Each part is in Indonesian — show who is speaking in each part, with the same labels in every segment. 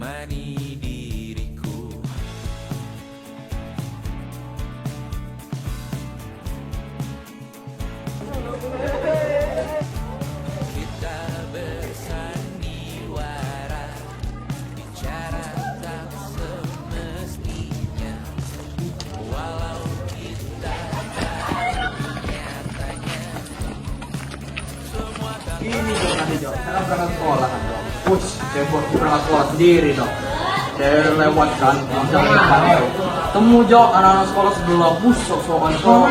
Speaker 1: menemani diriku. Kita bersandiwara, bicara tak semestinya, walau kita tahu nyatanya semua tak.
Speaker 2: Ini dong nanti dong, saya berangkat sekolah kan dong. Push, saya buat berangkat sekolah sendiri dong. Saya lewat kan, jalan depan. Temu Jo, anak-anak sekolah sebelah, bus sok-sokan kok.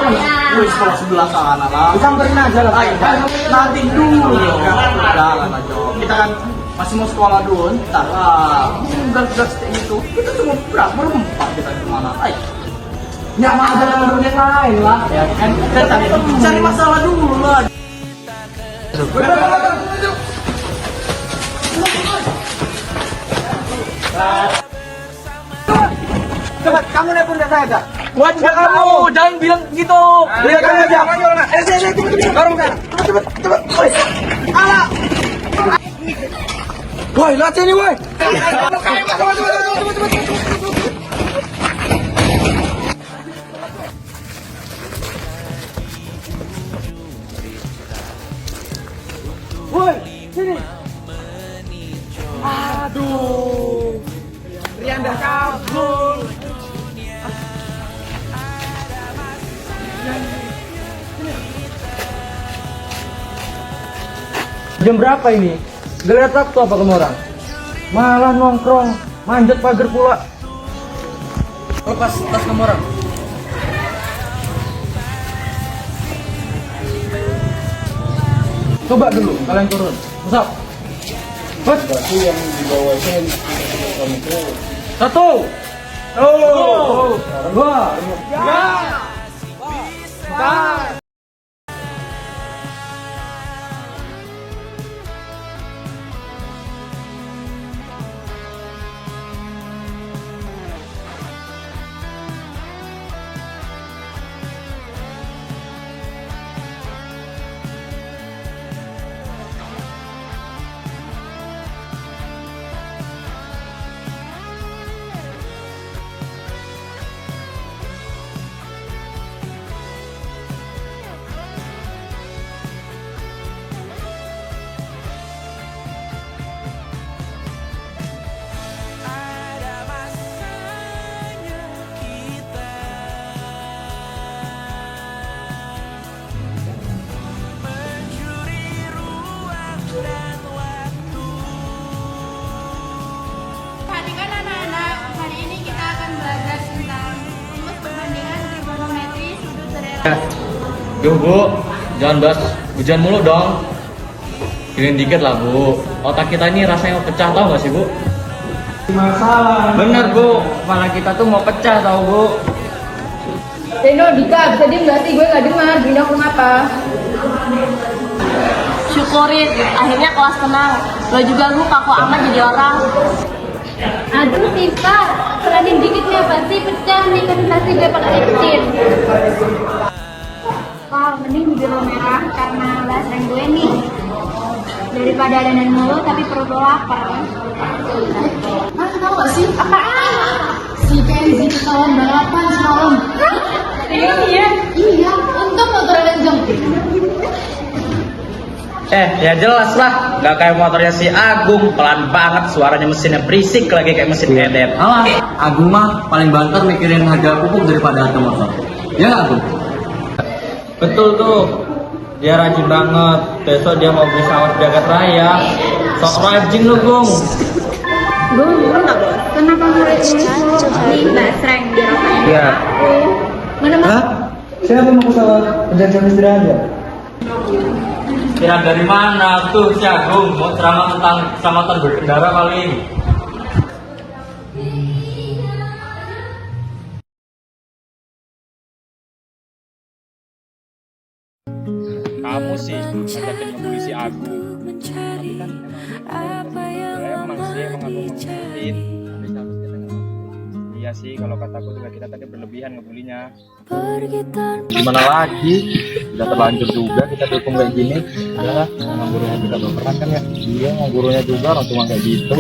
Speaker 2: Wih, sekolah sebelah sana lah. Samperin aja lah. Ayo, nanti dulu dong. Jalan lah Jo. Kita kan masih mau sekolah dulu, ntar lah. Gas-gas kayak gitu. Kita cuma berempat kita gimana? Ayo. Ya, ada yang lain lah. Ya kan, kita cari masalah dulu lah. Coba kamu nelpon saya gak? Buat kamu, jangan bilang gitu. Lihat aja. Dorong saya. Cepet. Alah. Woi, lihat sini woi. Woi, sini. Aduh. Rian dah kabur. Jam berapa ini? Gak lihat waktu apa kamu orang? Malah nongkrong, manjat pagar pula. Lepas tas kamu orang. Coba dulu, kalian turun. Besok. Berarti yang dibawa ini satu. Oh. Dua. Ya.
Speaker 3: Perhatikan anak-anak, hari ini kita akan belajar tentang rumus perbandingan trigonometri sudut berelasi.
Speaker 4: Yuk Bu, jangan bahas hujan mulu dong. Gilirin dikit lah Bu. Otak kita ini rasanya mau pecah, tau gak sih Bu?
Speaker 2: Masalah.
Speaker 4: Bener Bu, kepala kita tuh mau pecah tau Bu.
Speaker 5: Reno, Dika, bisa diem gak sih? Gue gak dengar, Dina ngapa?
Speaker 6: Syukurin, akhirnya kelas tenang. Lo juga lupa kok amat jadi orang.
Speaker 3: Aduh Tifa, pelanin dikit nih apa sih pecah nih konsentrasi gue pakai kecil. Wah, mending di biru merah karena bahas rank gue nih. Daripada dandan mulu tapi perut lo lapar.
Speaker 5: Hah, tau gak sih?
Speaker 3: Apaan?
Speaker 5: Si Kenzi ketahuan balapan semalam.
Speaker 3: Iya.
Speaker 5: Iya, untung motornya kenceng.
Speaker 4: Ya jelas lah, gak kayak motornya si Agung. Pelan banget, suaranya mesinnya berisik lagi kayak mesin edet.
Speaker 2: Alah, Agung mah paling banter mikirin harga pupuk daripada harga motor. Ya nggak Agung?
Speaker 4: Betul tuh, dia rajin banget. Besok dia mau beli sawat jagat raya. Sok rajin lu Gung.
Speaker 3: Gue nggak bos. Kenapa nulis nih bahas rank di rasanya?
Speaker 4: Iya.
Speaker 3: Mana mas?
Speaker 2: Siapa mau pesawat penjajahan istirahat?
Speaker 4: Kira dari mana tuh si Agung? Mau ceramah tentang keselamatan berkendara kali. Kamu sih ngajakin ngebully si Agung. Tapi kan emang aku ngomongin. Iya sih, kalau kataku juga kita tadi berlebihan ngebulinya. Gimana lagi? Udah terlanjur juga kita dukung kayak gini. Udah, orang gurunya juga berperan kan ya. Iya, orang gurunya juga orang cuma kayak gitu.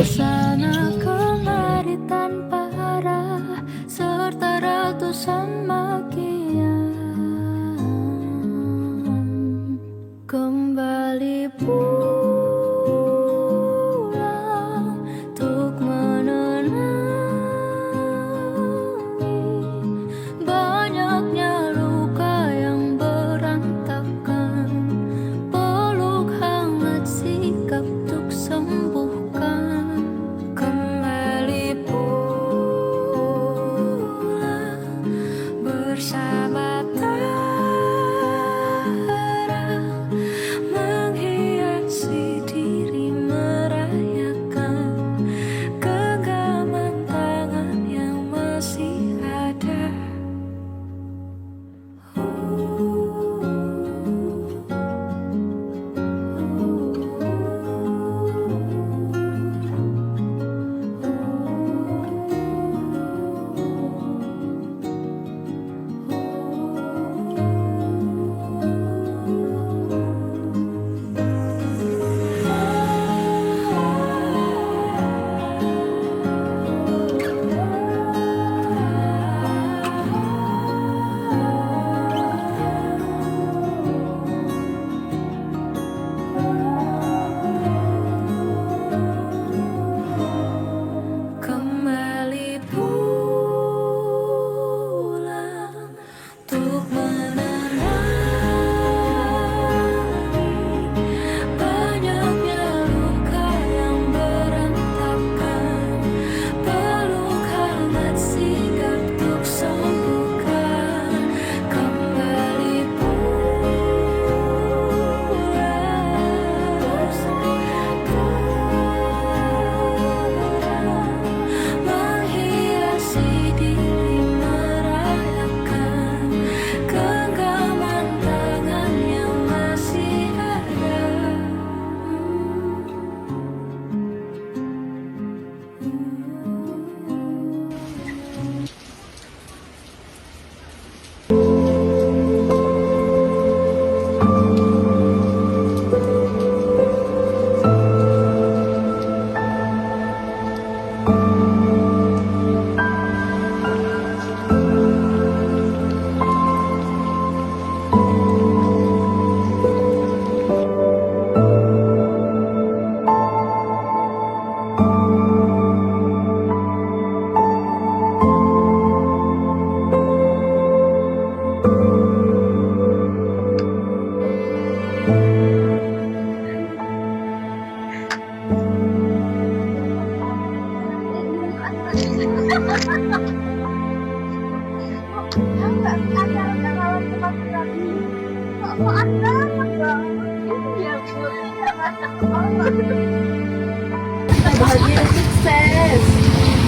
Speaker 5: Bahagia dan sukses.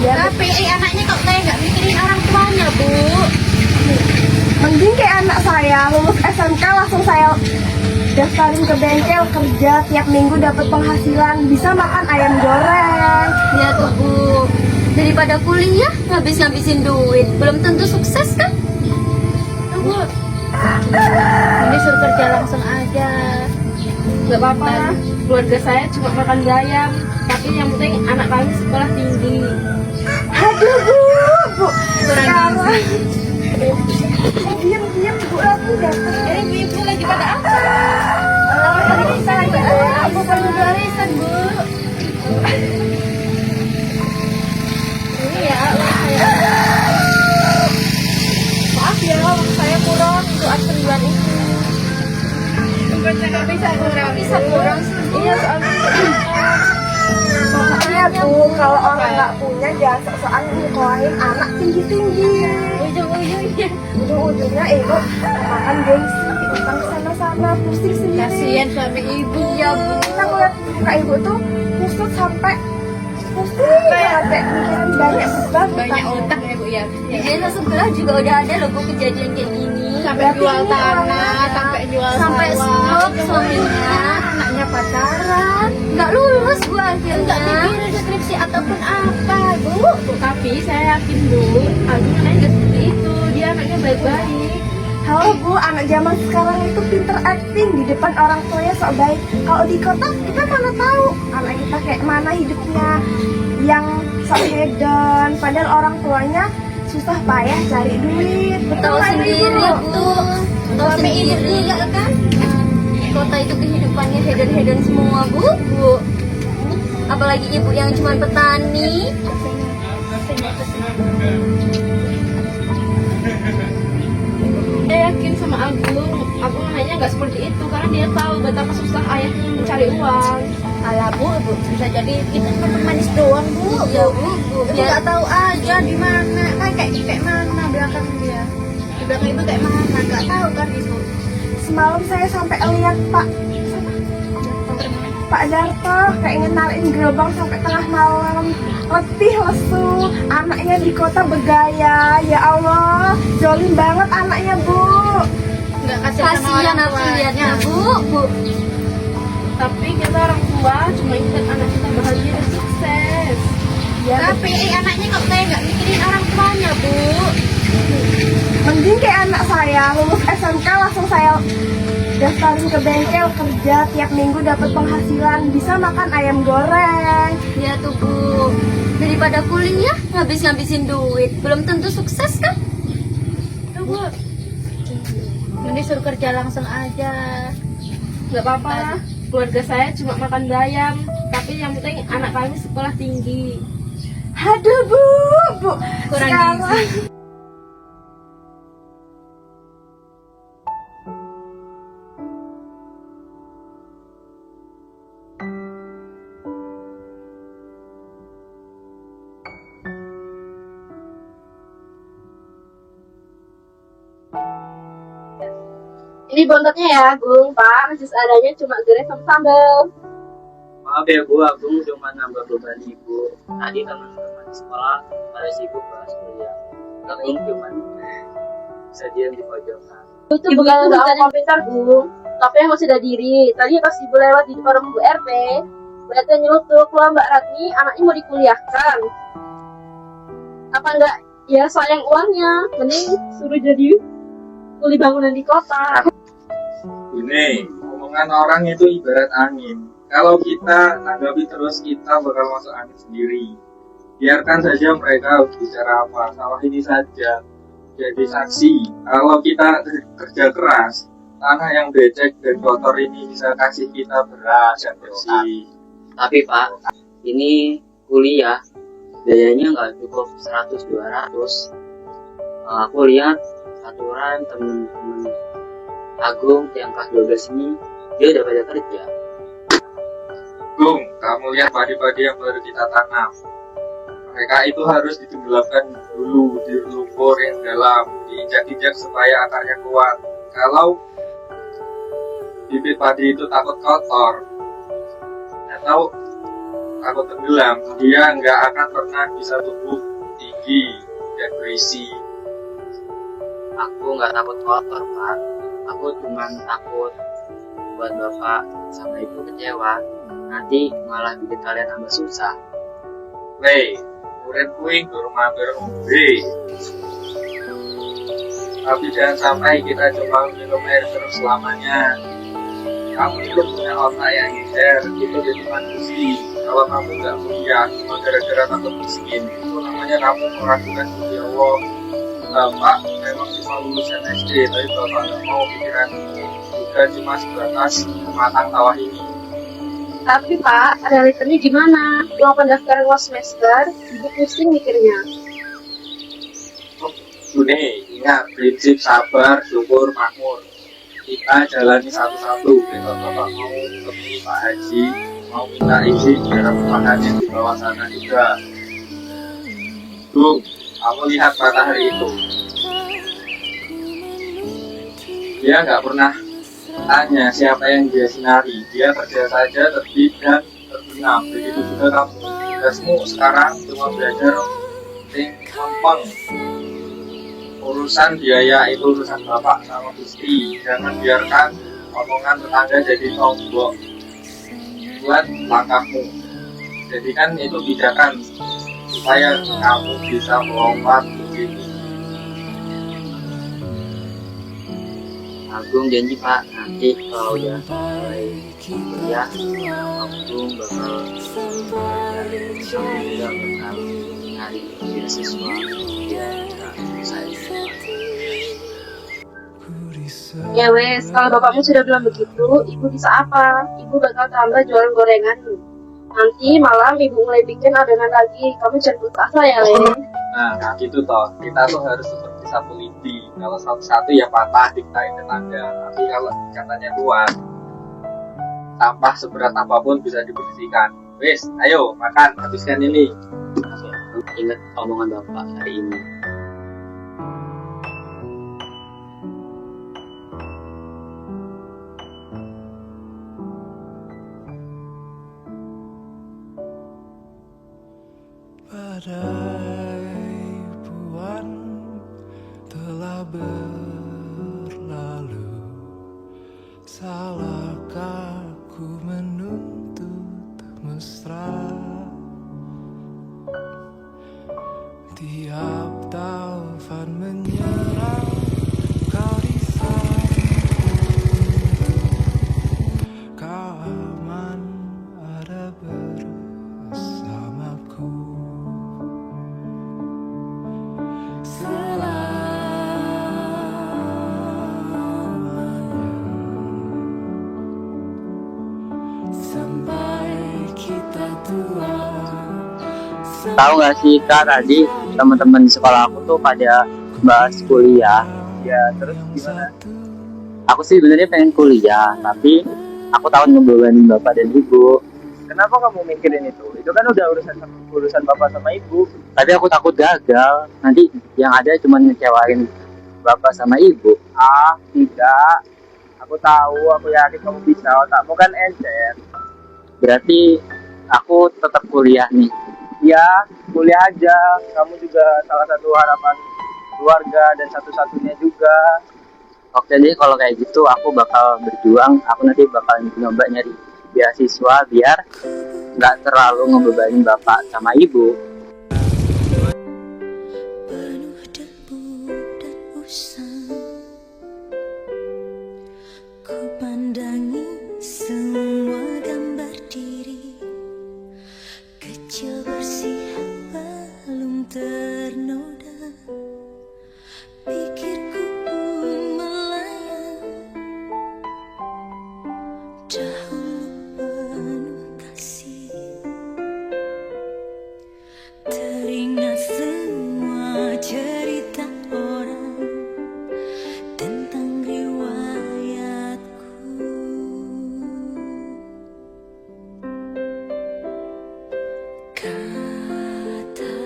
Speaker 3: Tapi anaknya kok kayak nggak mikirin orang tuanya, Bu.
Speaker 5: Mending kayak anak saya lulus SMK langsung saya daftarin ke bengkel kerja, tiap minggu dapat penghasilan, bisa makan ayam goreng.
Speaker 6: Ya tuh Bu, daripada kuliah ngabis-ngabisin duit, belum tentu sukses kan?
Speaker 3: Tuh, Bu. Ini suruh kerja langsung aja.
Speaker 5: Gak apa-apa, keluarga saya cuma makan ayam, tapi yang penting anak kami sekolah tinggi. Aduh Bu,
Speaker 3: Kurang gizi.
Speaker 5: diam Bu, aku datang.
Speaker 3: Ibu lagi pada apa?
Speaker 5: Kita lagi
Speaker 3: Aku perlu barisan, Bu. Ini ya, uang saya.
Speaker 5: Maaf ya, uang saya kurang untuk adsen bulan ini.
Speaker 3: Bukannya nggak bisa kurang. Bisa kurang sih, Bu.
Speaker 5: Iya, soalnya Bu, kalau orang nggak punya jangan sok-sokan nyekolahin anak tinggi-tinggi.
Speaker 3: Ujung-ujungnya.
Speaker 5: Ujung-ujungnya ibu makan gengsi, utang sana-sana, pusing sendiri.
Speaker 3: Kasihan suami ibu.
Speaker 5: Iya Bu, kita ngeliat muka ibu tuh kusut sampai pusing sampai mikirin banyak beban.
Speaker 3: Banyak utang ya, Bu ya.
Speaker 6: Di desa sebelah juga udah ada loh Bu kejadian kayak gini.
Speaker 3: Sampai
Speaker 5: Berarti
Speaker 3: jual
Speaker 5: ini
Speaker 3: tanah,
Speaker 5: orangnya.
Speaker 3: sampai jual
Speaker 6: Sampai
Speaker 3: sawah.
Speaker 6: stroke suaminya,
Speaker 5: Anaknya pacaran.
Speaker 6: nggak lulus Bu
Speaker 3: Enggak
Speaker 6: akhirnya.
Speaker 3: mikirin skripsi ataupun apa, Bu. Tapi saya yakin, Bu, Agung anaknya nggak seperti itu. Dia anaknya baik-baik.
Speaker 5: Halo Bu, anak zaman sekarang itu pinter acting di depan orang tuanya sok baik. Kalau di kota kita mana tahu anak kita kayak mana hidupnya, yang sok hedon. Padahal orang tuanya susah payah cari duit.
Speaker 6: Tahu
Speaker 5: Betul,
Speaker 6: sendiri
Speaker 5: Ibu?
Speaker 6: Bu, tahu
Speaker 3: Suami ibu
Speaker 6: sendiri.
Speaker 3: juga kan?
Speaker 6: Di kota itu kehidupannya hedon-hedon semua Bu. Apalagi ibu yang cuma petani.
Speaker 3: Saya yakin sama Agung anaknya nggak seperti itu karena dia tahu betapa susah ayahnya mencari uang. Alah Bu, bisa jadi kita cuma manis doang, Bu.
Speaker 6: Ya Bu,
Speaker 3: Ibu nggak tahu aja di mana, kayak mana belakang dia. Di belakang itu kayak mana, nggak tahu kan Ibu.
Speaker 5: Semalam saya sampai lihat Pak Darto kayak ngenalin gerobak sampai tengah malam, letih lesu, anaknya di kota bergaya. Ya Allah, zolim banget anaknya Bu.
Speaker 3: Nggak kasihan sama
Speaker 6: kasihan
Speaker 3: orang
Speaker 6: aku
Speaker 3: tuanya.
Speaker 6: lihatnya Bu.
Speaker 3: Tapi kita orang tua cuma ingin anak kita bahagia dan sukses.
Speaker 5: Ya,
Speaker 3: Tapi anaknya kok kayak nggak mikirin orang tuanya, Bu.
Speaker 5: mending kayak anak saya lulus SMK langsung saya daftarin ke bengkel kerja, tiap minggu dapat penghasilan, bisa makan ayam goreng.
Speaker 6: Ya tuh Bu, daripada kuliah ngabis-ngabisin duit, belum tentu sukses kan?
Speaker 3: Tuh, Bu. Ini suruh kerja langsung aja.
Speaker 5: Nggak apa-apa, keluarga saya cuma makan ayam, tapi yang penting anak kami sekolah tinggi. Aduh Bu,
Speaker 3: Kurang
Speaker 5: sekarang
Speaker 3: gizi.
Speaker 6: Ini bontotnya ya Gung, Pak, nasi seadanya cuma goreng sama sambal.
Speaker 2: Maaf ya Bu, aku cuma nambah beban Ibu. Tadi teman-teman di sekolah pada sibuk bahas kuliah. Aku cuma bisa diam di pojokan.
Speaker 6: Itu bukan nggak orang pintar Gung, tapi yang masih ada diri. Tadi pas ibu lewat di depan rumah Bu RT, Bu RT nyelutuk, "Wah Mbak Ratni, anaknya mau dikuliahkan. Apa enggak? Ya sayang uangnya, mending suruh jadi kuli bangunan di kota."
Speaker 4: Ini omongan orang itu ibarat angin. Kalau kita tanggapi terus, kita bakal masuk angin sendiri. Biarkan saja mereka bicara apa, sama ini saja jadi saksi. Kalau kita kerja keras, tanah yang becek dan kotor ini bisa kasih kita beras yang bersih.
Speaker 2: Tapi Pak, ini kuliah biayanya nggak cukup 100-200. Aku lihat aturan temen-temen Agung yang kelas 12 ini, dia udah pada kerja.
Speaker 4: Gung, kamu lihat padi-padi yang baru kita tanam. Mereka itu harus ditenggelamkan dulu di lumpur yang dalam, diinjak-injak supaya akarnya kuat. Kalau bibit padi itu takut kotor atau takut tenggelam, dia nggak akan pernah bisa tumbuh tinggi dan berisi.
Speaker 2: Aku nggak takut kotor, Pak. Aku cuma takut buat bapak sama ibu kecewa. Nanti malah bikin kalian tambah susah.
Speaker 4: Weh, murid kuing durung mampir ngombe. Tapi jangan sampai kita coba minum air terus selamanya. Kamu itu punya otak yang hijau, itu jadi manusia. Kalau kamu nggak kuliah cuma gara-gara takut miskin, itu namanya kamu meragukan Gusti Allah. Bapak memang cuma lulusan SD, tapi bapak nggak mau pikiran juga cuma sebatas matang tawa ini.
Speaker 6: Tapi Pak, realitanya gimana? Uang pendaftaran luar semester, ibu pusing mikirnya.
Speaker 4: Bune, ingat prinsip sabar, syukur, makmur. Kita jalani satu-satu. Kalau bapak mau ketemu Pak Haji, mau minta izin biar makannya di bawah sana juga. Bu, kamu lihat matahari itu. Dia nggak pernah tanya siapa yang dia sinari. Dia kerja saja terbit dan terbenam. Begitu juga kamu. Tugasmu sekarang cuma belajar penting gampang. Urusan biaya itu urusan bapak sama Gusti. Jangan biarkan omongan tetangga jadi tombok buat langkahmu. Jadikan itu pijakan supaya kamu bisa melompat begini.
Speaker 2: Agung janji, Pak, nanti kalau udah mulai kuliah, Agung bakal sama juga bakal nyari beasiswa biar saya.
Speaker 6: Ya wes, kalau bapakmu sudah bilang begitu, ibu bisa apa? Ibu bakal tambah jualan gorengan. Nanti malam ibu mulai bikin adonan lagi. Kamu jangan putus asa ya, Le.
Speaker 4: Nah, gitu toh. Kita tuh harus seperti sapu lidi. Kalau satu-satu ya patah diktain tetangga. Tapi kalau katanya kuat, sampah seberat apapun bisa dibersihkan. Wes, ayo makan, habiskan ini.
Speaker 2: Oke, ingat omongan bapak hari ini.
Speaker 1: Badai buan telah berlalu. Salahkah ku menuntut mesra? Tiap taufan menyerang, kau di sampingku. Kau aman ada bersamaku.
Speaker 2: Tahu nggak sih Kak, tadi teman-teman di sekolah aku tuh pada bahas kuliah. Ya terus gimana? Aku sih sebenarnya pengen kuliah, tapi aku takut ngebebanin bapak dan ibu.
Speaker 7: Kenapa kamu mikirin itu? Itu kan udah urusan bapak sama ibu.
Speaker 2: Tapi aku takut gagal. Nanti yang ada cuma ngecewain bapak sama ibu.
Speaker 7: Ah, tidak. Aku tahu, aku yakin kamu bisa. Otakmu kan encer.
Speaker 2: Berarti aku tetap kuliah nih.
Speaker 7: Ya, kuliah aja. Kamu juga salah satu harapan keluarga dan satu-satunya juga.
Speaker 2: Oke deh, kalau kayak gitu aku bakal berjuang. Aku nanti bakal nyoba nyari beasiswa biar nggak terlalu ngebebanin bapak sama ibu.
Speaker 8: Penuh debu dan usang, ku pandangi semua gambar diri, kecil bersih belum ternoda, pikirku pun melayang, dahulu penuh kasih, teringat semua cerita orang tentang riwayatku. Kata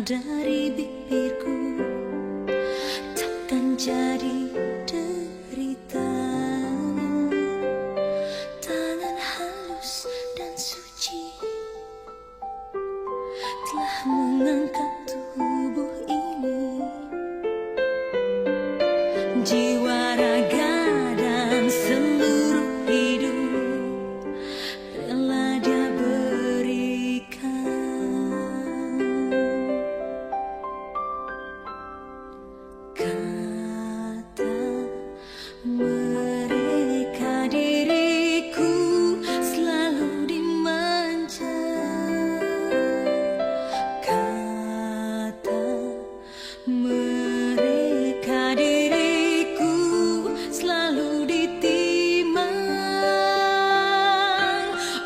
Speaker 8: dari bibirku takkan jadi derita. Tangan halus dan suci telah mengangkat tubuh ini. Jiwa, raga, dan seluruh hidup rela dia berikan. Kata mereka diriku selalu dimanja. Kata mereka diriku selalu ditimang.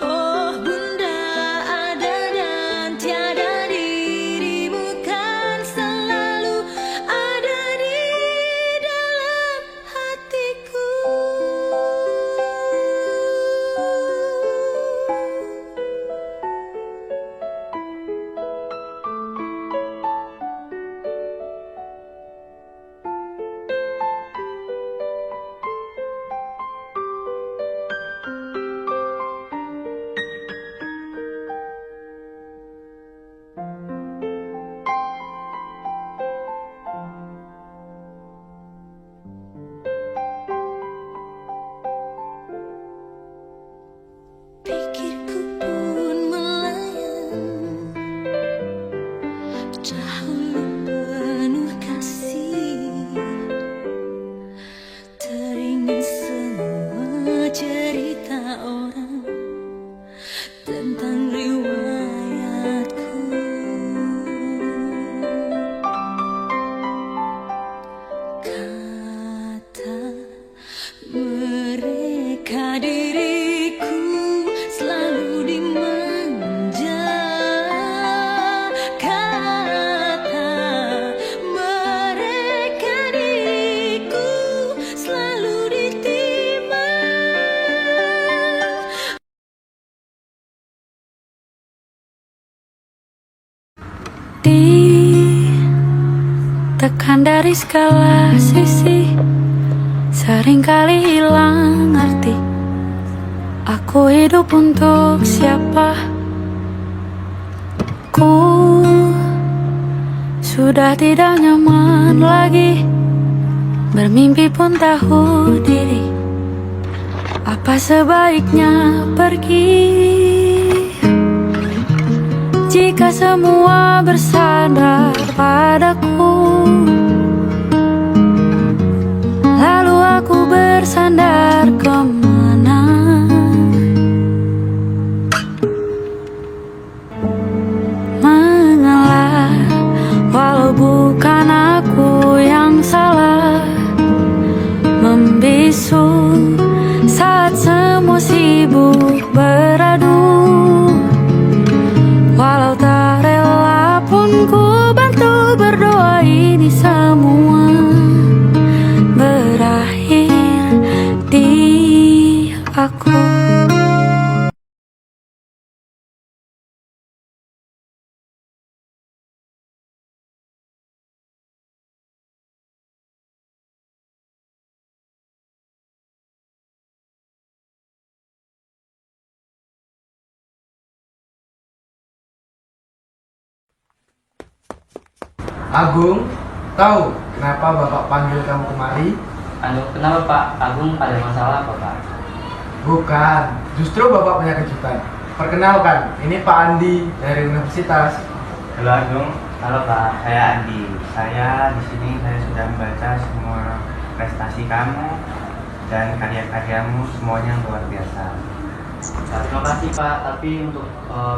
Speaker 8: Oh bunda, ada dan tiada, dirimu kan selalu ada di dalam hatiku. Pikirku pun melayang, dahulu penuh kasih, teringat semua cerita orang tentang riwayatku. Kata mereka diriku selalu dimanja. Kata mereka diriku selalu ditimang.
Speaker 9: Ditekan dari segala sisi, seringkali hilang arti. Aku hidup untuk siapa? Ku sudah tidak nyaman lagi, bermimpi pun tahu diri. Apa sebaiknya pergi jika semua bersandar padaku? Lalu aku bersandar kemana? Mengalah, walau bukan aku yang salah, membisu saat semua sibuk beradu. Walau tak rela pun ku bantu berdoa, ini semua berakhir di aku.
Speaker 2: Agung, tahu kenapa Bapak panggil kamu kemari?
Speaker 10: Aduh, kenapa Pak? Agung ada masalah apa Pak?
Speaker 2: Bukan, justru Bapak punya kejutan. Perkenalkan, ini Pak Andi dari universitas.
Speaker 7: Halo Agung.
Speaker 10: Halo Pak.
Speaker 7: Saya Andi. Saya di sini sudah membaca semua prestasi kamu dan karya-karyamu, semuanya luar biasa.
Speaker 10: Terima kasih Pak, tapi untuk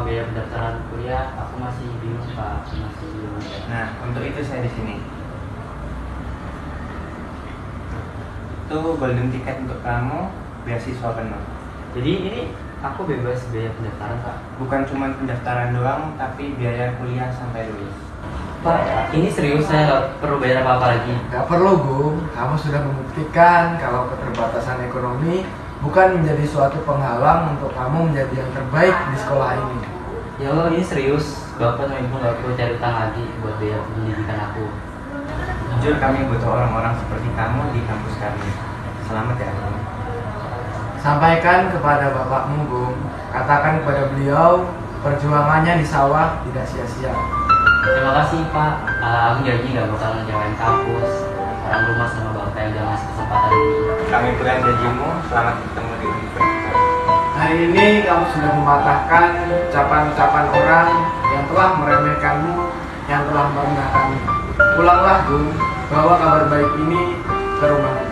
Speaker 10: biaya pendaftaran kuliah aku masih bingung Pak, masih bingung.
Speaker 7: Nah, untuk itu saya di sini. Itu golden ticket untuk kamu, beasiswa penuh.
Speaker 10: Jadi ini aku bebas biaya pendaftaran Pak?
Speaker 7: Bukan cuma pendaftaran doang, tapi biaya kuliah sampai lulus.
Speaker 10: Pak, ini serius, saya nggak perlu bayar apa-apa lagi?
Speaker 2: Gak perlu, Gung. Kamu sudah membuktikan kalau keterbatasan ekonomi bukan menjadi suatu penghalang untuk kamu menjadi yang terbaik di sekolah ini.
Speaker 10: Ya Allah, ini serius. Bapak sama ibu nggak perlu cari utang lagi buat biaya pendidikan aku.
Speaker 7: Jujur kami butuh orang-orang seperti kamu di kampus kami. Selamat ya, Bung.
Speaker 11: Sampaikan kepada bapakmu, Bung. Katakan kepada beliau, perjuangannya di sawah tidak sia-sia.
Speaker 10: Terima kasih Pak. Aku janji nggak bakal ngecewain kampus, orang rumah sama bapak yang udah ngasih kesempatan ini.
Speaker 7: Kami pegang janjimu. Selamat bertemu di universitas.
Speaker 11: Hari ini kamu sudah mematahkan ucapan-ucapan orang yang telah meremehkanmu, yang telah merendahkanmu. Pulanglah, Bung. Bawa kabar baik ini ke rumahmu.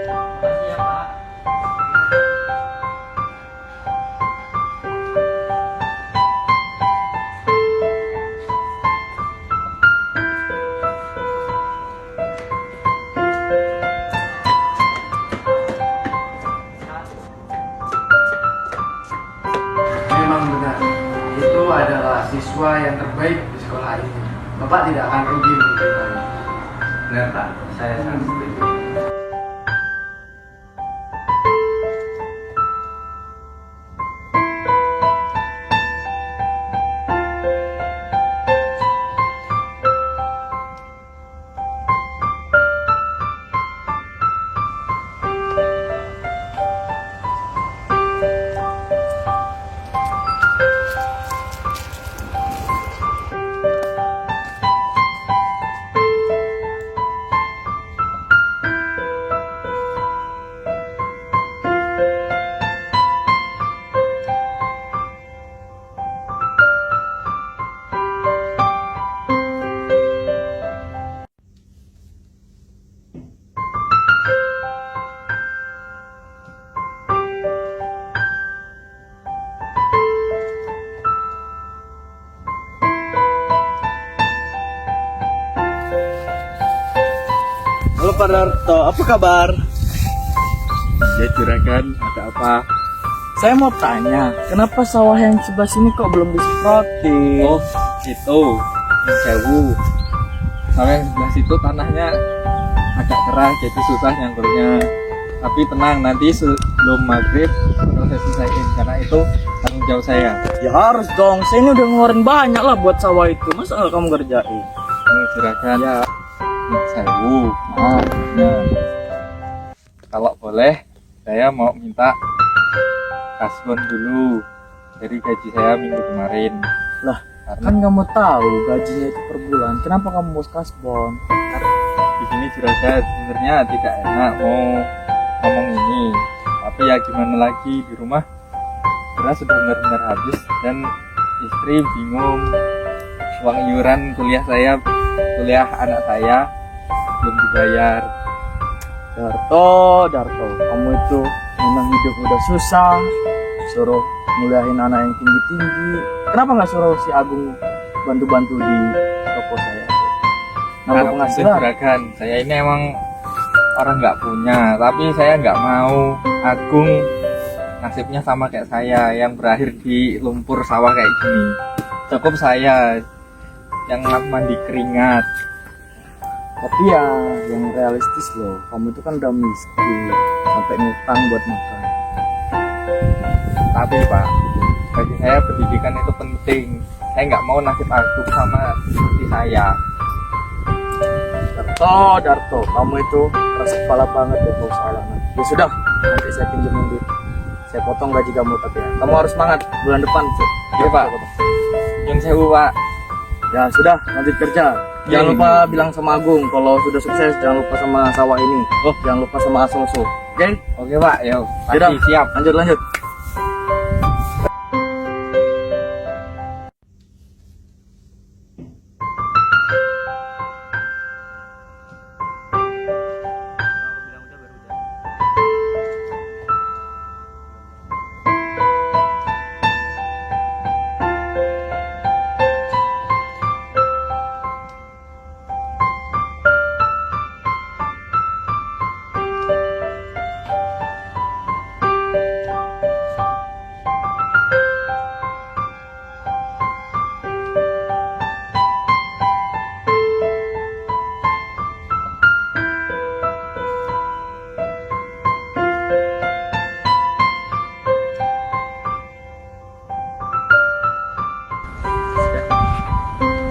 Speaker 10: Makasih ya Pak.
Speaker 11: Memang benar, itu adalah siswa yang terbaik di sekolah ini. Bapak tidak akan rugi menerimanya.
Speaker 7: Benar Pak, saya sangat setuju.
Speaker 2: Halo Pak Darto, apa kabar? Ya juragan, ada apa?
Speaker 12: Saya mau tanya, kenapa sawah yang sebelah sini kok belum disemprotin?
Speaker 2: Oh, itu sewu. Sawah yang sebelah situ tanahnya agak keras, jadi susah nyangkulnya. Tapi tenang, nanti sebelum maghrib bakal saya selesaiin, karena itu tanggung jawab saya.
Speaker 12: Ya harus dong, saya ini udah ngeluarin banyak lah buat sawah itu. Masa nggak kamu kerjain?
Speaker 2: Ini juragan, ya sewu. Maaf. Nah, kalau boleh, saya mau minta kasbon dulu dari gaji saya minggu kemarin.
Speaker 12: Lah,
Speaker 2: Karena
Speaker 12: kan kamu tahu gajinya itu per bulan. Kenapa kamu mau kasbon?
Speaker 2: di sini juragan sebenarnya tidak enak mau ngomong ini, tapi ya gimana lagi, di rumah beras sudah benar-benar habis dan istri bingung. Uang iuran kuliah anak saya belum dibayar.
Speaker 12: Darto, kamu itu memang hidup udah susah. Suruh nguliahin anak yang tinggi-tinggi. Kenapa nggak suruh si Agung bantu-bantu di toko saya? Nambah
Speaker 2: Karena
Speaker 12: penghasilan.
Speaker 2: juragan, saya ini emang orang nggak punya, tapi saya nggak mau Agung nasibnya sama kayak saya yang berakhir di lumpur sawah kayak gini. Cukup saya yang mandi keringat.
Speaker 12: Tapi ya yang realistis loh. Kamu itu kan udah miskin, sampai ngutang buat makan.
Speaker 2: Tapi Pak, bagi saya pendidikan itu penting. Saya nggak mau nasib Agung sama seperti saya.
Speaker 12: Darto, kamu itu keras kepala banget ya kalau soal anak. Ya sudah, nanti saya pinjemin duit. Saya potong gaji kamu, tapi ya kamu harus semangat bulan depan.
Speaker 2: Iya Pak. Yang sewu Pak.
Speaker 12: Ya sudah, lanjut kerja. Jangan
Speaker 2: Iya,
Speaker 12: lupa bilang sama Agung kalau sudah sukses. Jangan lupa sama sawah ini.
Speaker 2: Oh,
Speaker 12: Jangan lupa sama asumsu. Oke?
Speaker 2: oke Pak, yo,
Speaker 12: Yaudah,
Speaker 2: pasti siap.
Speaker 12: lanjut.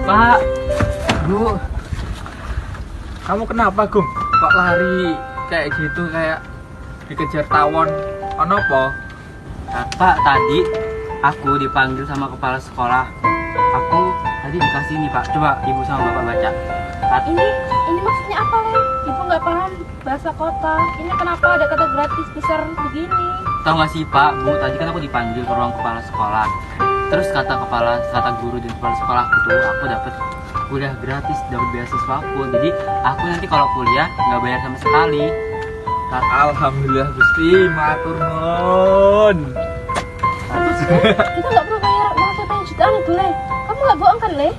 Speaker 2: Pak, Bu, kamu kenapa, Gum? Kok lari kayak gitu, kayak dikejar tawon? Ono apa?
Speaker 10: Pak, tadi aku dipanggil sama kepala sekolah. Aku tadi dikasih ini Pak, coba ibu sama bapak baca.
Speaker 3: Ini maksudnya apa, Le? Ibu nggak paham bahasa kota. Ini kenapa ada kata gratis besar begini?
Speaker 10: Tahu nggak sih Pak, Bu, tadi kan aku dipanggil ke ruang kepala sekolah. Terus kata guru dan kepala sekolah aku dapat kuliah gratis, dapat beasiswa full. Jadi aku nanti kalau kuliah nggak bayar sama sekali.
Speaker 2: Alhamdulillah Gusti, matur nuwun.
Speaker 3: Kita nggak perlu bayar uang yang jutaan itu, Le. Kamu nggak bohong kan, Le?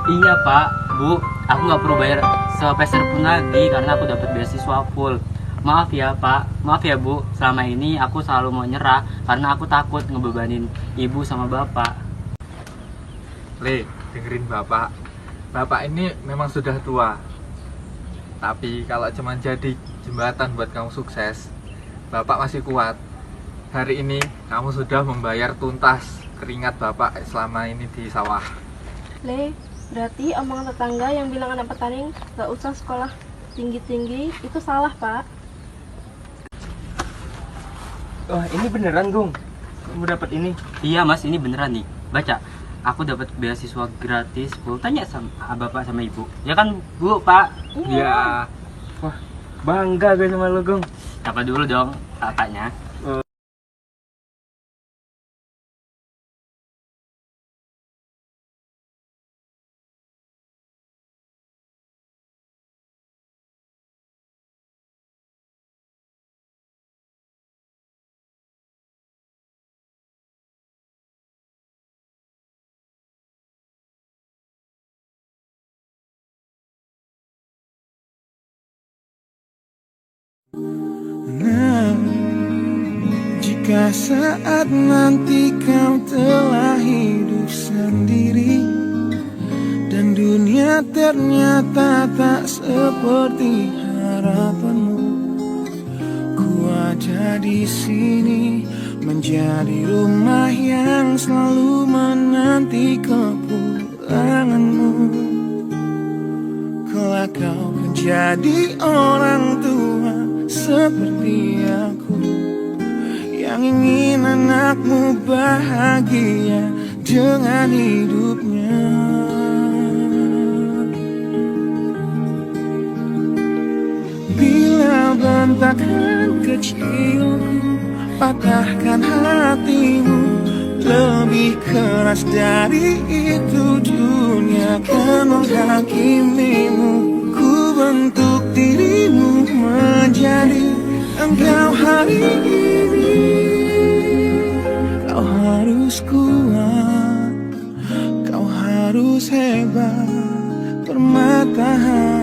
Speaker 10: Iya Pak, Bu, aku nggak perlu bayar sepeser pun lagi karena aku dapat beasiswa full. Maaf ya Pak, maaf ya Bu, selama ini aku selalu mau nyerah karena aku takut ngebebanin ibu sama bapak.
Speaker 2: Le, dengerin bapak. Bapak ini memang sudah tua. Tapi kalau cuma jadi jembatan buat kamu sukses, bapak masih kuat. Hari ini kamu sudah membayar tuntas keringat bapak selama ini di sawah.
Speaker 3: Le, berarti omongan tetangga yang bilang anak petani nggak usah sekolah tinggi-tinggi itu salah, Pak.
Speaker 10: Wah, ini beneran, Gung. Kamu dapat ini? Iya, Mas, ini beneran nih. Baca. Aku dapat beasiswa gratis full. Tanya sama bapak sama ibu. Ya kan, Bu, Pak?
Speaker 2: Iya.
Speaker 10: Wah, bangga gue sama lu, Gung. Apa dulu dong kakaknya?
Speaker 1: Nah, jika saat nanti kau telah hidup sendiri dan dunia ternyata tak seperti harapanmu, ku ada di sini menjadi rumah yang selalu menanti kepulanganmu. Kelak kau menjadi orang tua seperti aku yang ingin anakmu bahagia dengan hidupnya. Bila bentakan kecilku patahkan hatimu, lebih keras dari itu dunia akan menghakimimu. Ku bentuk dirimu menjadi engkau hari ini. Kau harus kuat, kau harus hebat, permata hati.